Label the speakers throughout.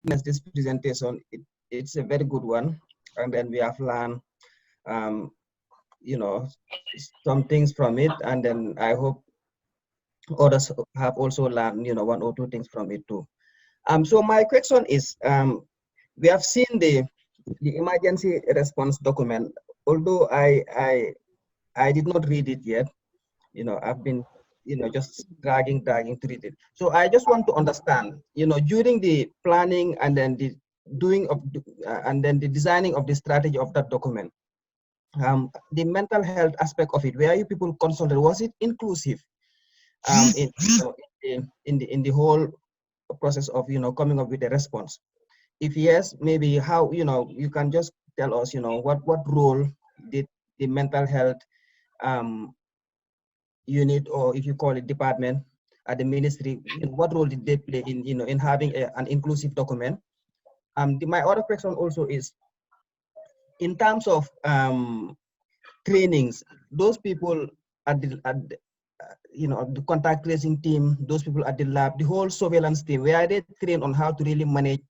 Speaker 1: this presentation. It's a very good one, and then we have learned, um, you know, some things from it, and then I hope others have also learned, one or two things from it too. So my question is, we have seen the emergency response document. Although I did not read it yet, I've been, just dragging to read it. So I just want to understand, during the planning and then the doing of and then the designing of the strategy of that document, the mental health aspect of it, where you people consulted, was it inclusive, in the whole process of, coming up with a response? If yes, maybe how, you can just tell us, what role did the mental health um, unit, or if you call it department at the ministry, what role did they play in, in having an inclusive document? My other question also is, in terms of trainings, those people the contact tracing team, those people at the lab, the whole surveillance team, where they trained on how to really manage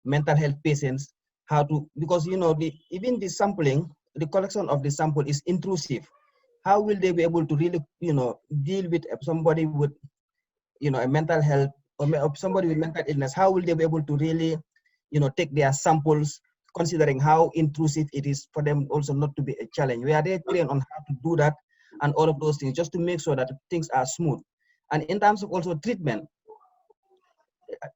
Speaker 1: mental health patients, how to, because even the sampling, the collection of the sample is intrusive. How will they be able to really, deal with somebody with, a mental health, or somebody with mental illness? How will they be able to really, take their samples, considering how intrusive it is for them also not to be a challenge? Where they trained on how to do that and all of those things, just to make sure that things are smooth. And in terms of also treatment,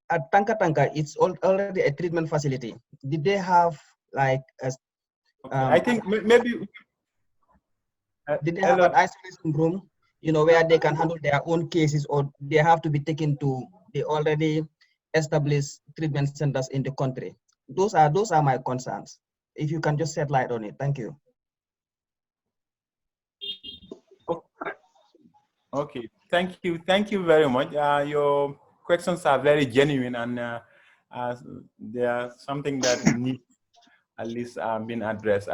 Speaker 1: at Tanka Tanka, it's already a treatment facility. Did they have like
Speaker 2: I think maybe
Speaker 1: did they have an isolation room, where they can handle their own cases, or they have to be taken to the already established treatment centers in the country? Those are my concerns. If you can just shed light on it, thank you.
Speaker 2: Okay, thank you very much. Your questions are very genuine, and they are something that needs at least being addressed.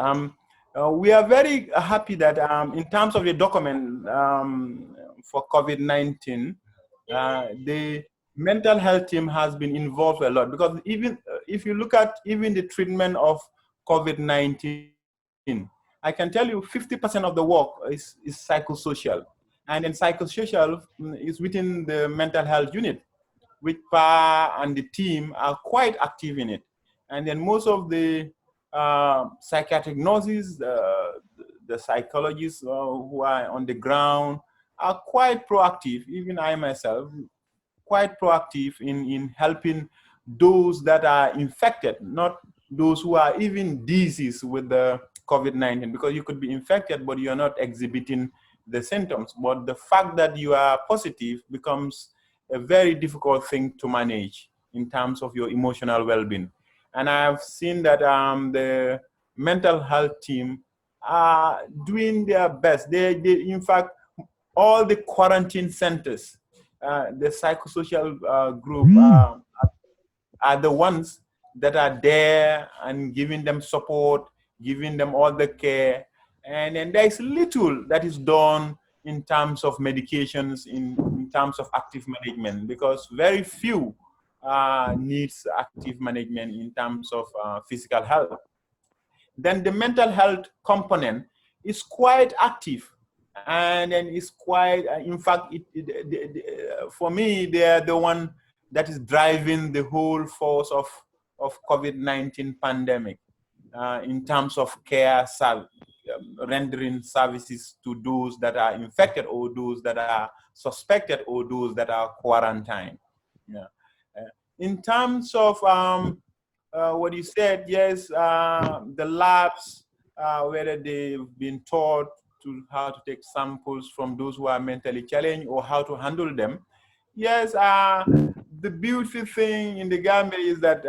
Speaker 2: We are very happy that in terms of the document for COVID-19, the mental health team has been involved a lot, because even if you look at even the treatment of COVID-19, I can tell you 50% of the work is psychosocial. And then psychosocial is within the mental health unit, which PA and the team are quite active in it. And then most of the psychiatric nurses, the psychologists who are on the ground are quite proactive. Even I myself, quite proactive in helping those that are infected, not those who are even diseased with the COVID-19, because you could be infected, but you're not exhibiting the symptoms. But the fact that you are positive becomes a very difficult thing to manage in terms of your emotional well-being. And I've seen that the mental health team are doing their best. They in fact, all the quarantine centers, the psychosocial group are the ones that are there and giving them support, giving them all the care. And then there is little that is done in terms of medications, in terms of active management, because very few needs active management in terms of physical health. Then the mental health component is quite active, and then it's quite, in fact, for me, they're the one that is driving the whole force of COVID-19 pandemic in terms of care, rendering services to those that are infected, or those that are suspected, or those that are quarantined. Yeah. In terms of what you said, yes, the labs, whether they've been taught to how to take samples from those who are mentally challenged or how to handle them. Yes, the beautiful thing in the Gambia is that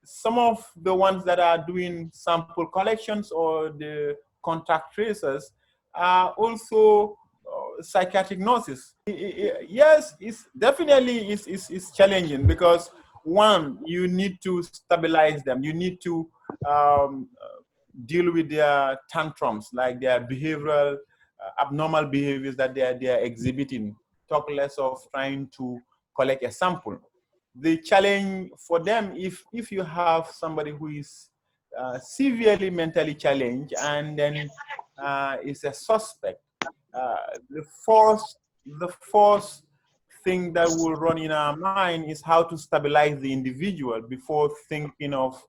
Speaker 2: some of the ones that are doing sample collections or the contact tracers are also psychiatric nurses. Yes, it's definitely is challenging, because one, you need to stabilize them. You need to deal with their tantrums, like their behavioral abnormal behaviors that they are exhibiting. Talk less of trying to collect a sample. the challenge for them, if you have somebody who is severely mentally challenged and then is a suspect, the first thing that will run in our mind is how to stabilize the individual before thinking of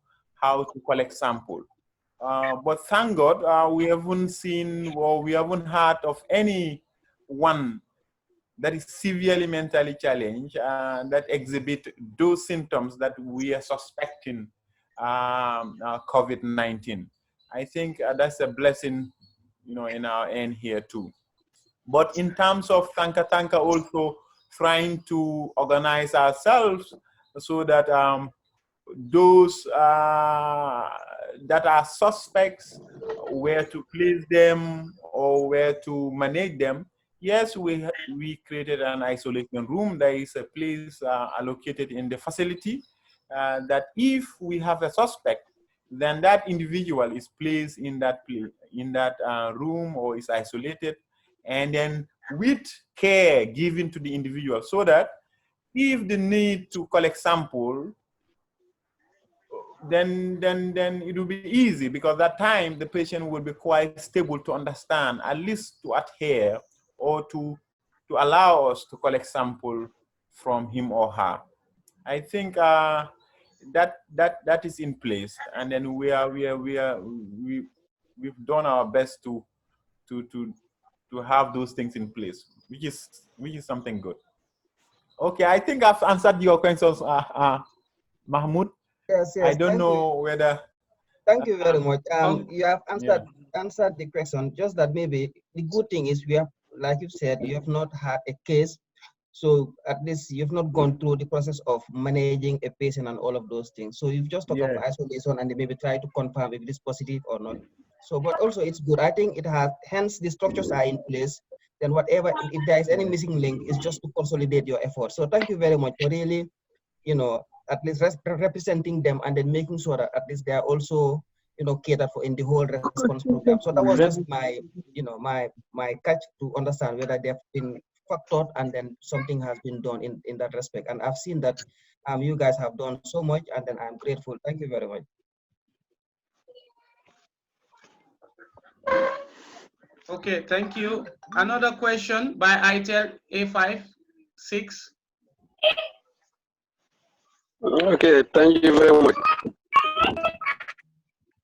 Speaker 2: how to collect sample. But thank God, we haven't seen or we haven't heard of any one that is severely mentally challenged that exhibit those symptoms that we are suspecting COVID-19. I think that's a blessing, in our end here too. But in terms of Tanka also trying to organize ourselves so that those that are suspects, where to place them or where to manage them. Yes, we created an isolation room. There is a place allocated in the facility that if we have a suspect, then that individual is placed in that place, in that room, or is isolated, and then with care given to the individual, so that if the need to collect sample, then it will be easy, because that time the patient will be quite stable to understand, at least to adhere or to allow us to collect sample from him or her. I think that is in place, and then we've done our best to have those things in place, which is something good. Okay, I think I've answered your questions, Mahmoud.
Speaker 1: Yes,
Speaker 2: I
Speaker 1: yes.
Speaker 2: don't
Speaker 1: Thank you.
Speaker 2: know whether.
Speaker 1: Thank you very much. You have
Speaker 2: Yeah.
Speaker 1: answered the question. Just that maybe the good thing is we have, like you said, you have not had a case, so at least you've not gone through the process of managing a patient and all of those things. So you've just talked of
Speaker 2: Yeah.
Speaker 1: isolation and maybe try to confirm if it is positive or not. So, but also it's good. I think it has, hence the structures are in place. Then whatever, if there is any missing link, it's just to consolidate your efforts. So thank you very much for really, at least representing them and then making sure that at least they are also, catered for in the whole response program. So that was just my catch to understand whether they've been factored and then something has been done in that respect. And I've seen that you guys have done so much, and then I'm grateful. Thank you very much.
Speaker 3: Okay, thank you. Another question by ITEL A56.
Speaker 4: Okay, thank you very much.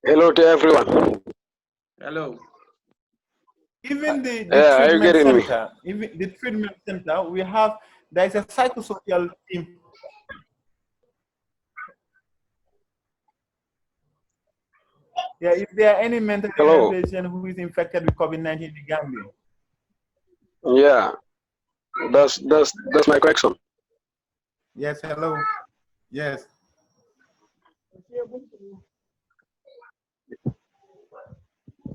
Speaker 4: Hello to everyone.
Speaker 3: Hello.
Speaker 2: Even the
Speaker 4: Are you
Speaker 2: treatment
Speaker 4: getting me?
Speaker 2: center, we have, there is a psychosocial team. Yeah, if there are any mental
Speaker 4: Hello.
Speaker 2: patient who is infected with COVID-19 in the Gambia.
Speaker 4: Yeah, that's my question.
Speaker 2: Yes, hello. Yes.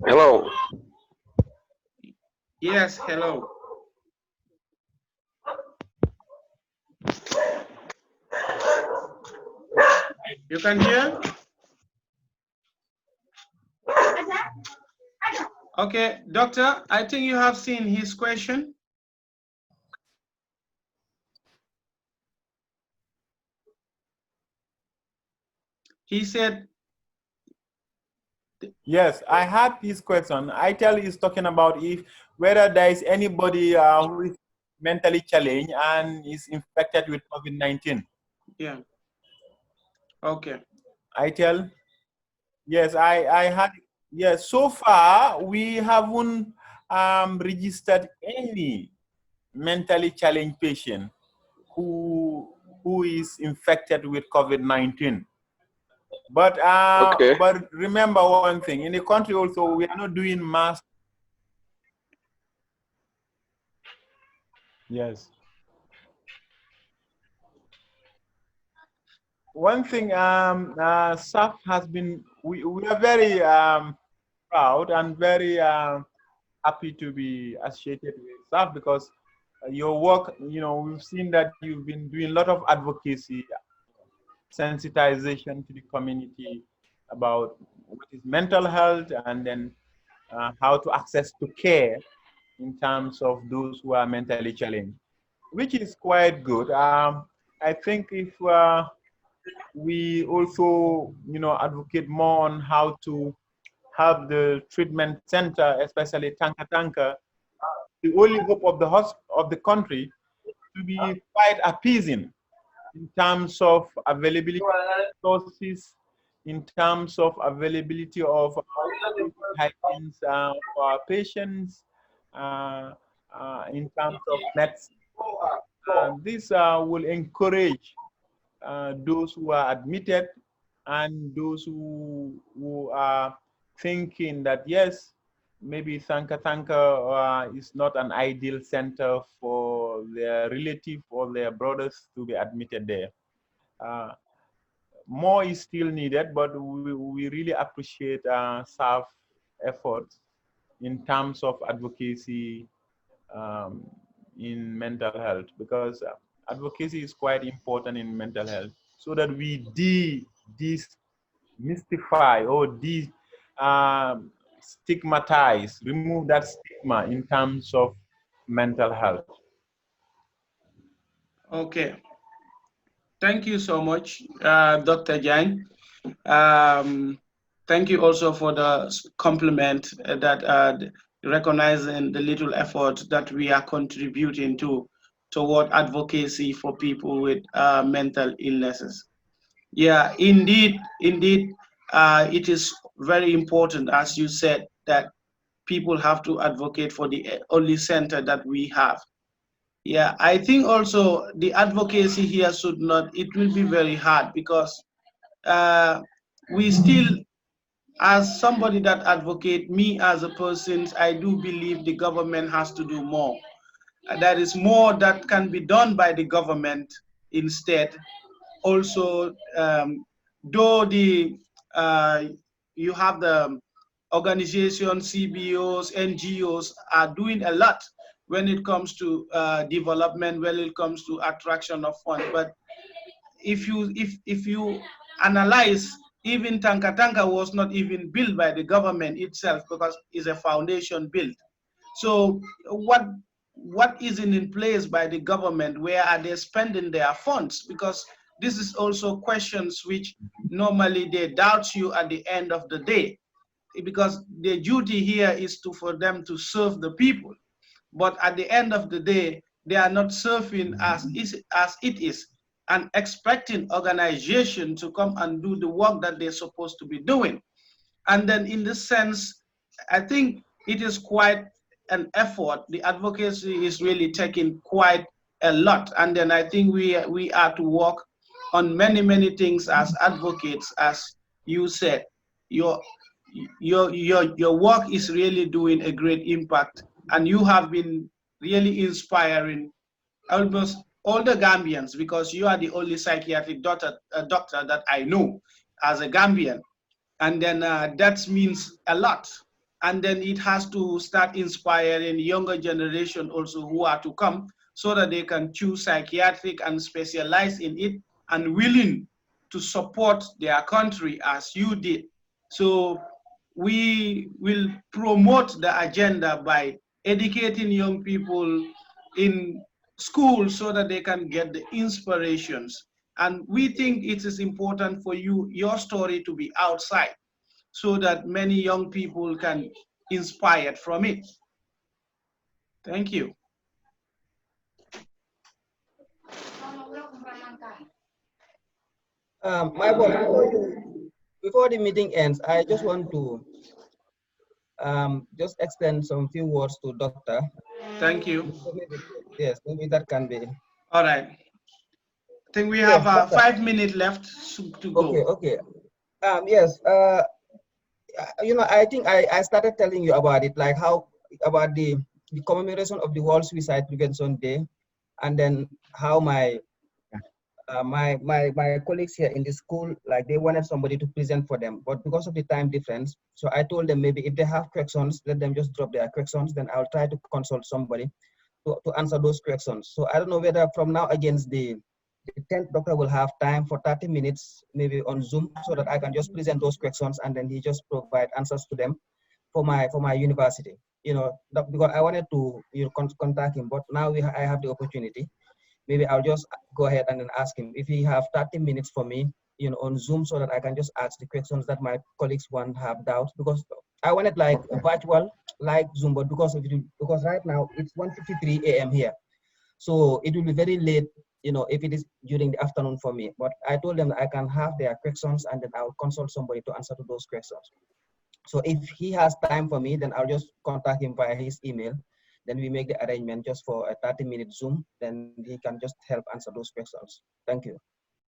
Speaker 4: Hello.
Speaker 3: Yes, hello. You can hear? Okay, doctor, I think you have seen his question. He said,
Speaker 2: yes, I had this question. ITEL is talking about whether there is anybody who is mentally challenged and is infected with COVID-19.
Speaker 3: Yeah. Okay.
Speaker 2: ITEL. Yes, I had. Yes, so far we haven't registered any mentally challenged patient who is infected with COVID-19. But
Speaker 4: Okay.
Speaker 2: but remember one thing, in the country also we are not doing mass. Yes. One thing, SAF has been, we are very proud and very happy to be associated with SAF, because your work, we've seen that you've been doing a lot of advocacy, sensitization to the community about what is mental health, and then how to access to care in terms of those who are mentally challenged, which is quite good. I think if we also, advocate more on how to have the treatment center, especially Tanka Tanka, the only hope of the country, to be quite appeasing in terms of availability of resources, in terms of availability of hygiene for our patients, in terms of medicine. This will encourage those who are admitted and those who are thinking that, yes, maybe Sanka Tanka is not an ideal center for their relative or their brothers to be admitted there. More is still needed, but we really appreciate staff efforts in terms of advocacy in mental health, because advocacy is quite important in mental health, so that we demystify or stigmatize, remove that stigma in terms of mental health.
Speaker 3: Okay. Thank you so much, Dr. Jang. Thank you also for the compliment that recognizing the little effort that we are contributing toward advocacy for people with mental illnesses. Yeah, indeed, it is very important, as you said, that people have to advocate for the only center that we have. Yeah, I think also the advocacy here should not, it will be very hard because we still, as somebody that advocate, me as a person, I do believe the government has to do more. There is more that can be done by the government instead. Also, though you have the organization, CBOs, NGOs are doing a lot when it comes to development, when it comes to attraction of funds. But if you analyze, even Tanka Tanka was not even built by the government itself because it's a foundation built. So what isn't in place by the government? Where are they spending their funds? Because this is also questions which normally they doubt you at the end of the day, because the duty here is for them to serve the people. But at the end of the day, they are not serving as it is, and expecting organization to come and do the work that they're supposed to be doing. And then in this sense, I think it is quite an effort. The advocacy is really taking quite a lot. And then I think we are to work on many things as advocates, as you said. Your work is really doing a great impact, and you have been really inspiring almost all the Gambians, because you are the only psychiatric doctor that I know as a Gambian. And then that means a lot. And then it has to start inspiring younger generation also who are to come, so that they can choose psychiatric and specialize in it and willing to support their country as you did. So we will promote the agenda by educating young people in school so that they can get the inspirations. And we think it is important for your story to be outside, so that many young people can inspired from it. Thank you.
Speaker 1: My boss, before the meeting ends, I just want to just extend some few words to Doctor.
Speaker 3: Thank you.
Speaker 1: Yes, maybe that can be.
Speaker 3: All right. I think we
Speaker 1: Yes,
Speaker 3: have 5 minutes left to go.
Speaker 1: Okay. Yes. I think I started telling you about it, like how about the commemoration of the World Suicide Prevention Day, and then how my colleagues here in the school, like they wanted somebody to present for them, but because of the time difference, so I told them maybe if they have questions, let them just drop their questions, then I'll try to consult somebody to answer those questions. So I don't know whether from now against the 10th doctor will have time for 30 minutes, maybe on Zoom, so that I can just present those questions and then he just provide answers to them for my university. Because I wanted to contact him, but now I have the opportunity. maybe I'll just go ahead and then ask him if he have 30 minutes for me, on Zoom, so that I can just ask the questions that my colleagues won't have doubts, because I want it like virtual, like Zoom, but because right now it's 1:53 a.m. here, so it will be very late, if it is during the afternoon for me. But I told them that I can have their questions, and then I'll consult somebody to answer to those questions. So if he has time for me, then I'll just contact him via his email. Then we make the arrangement just for a 30-minute Zoom. Then he can just help answer those questions. Thank you.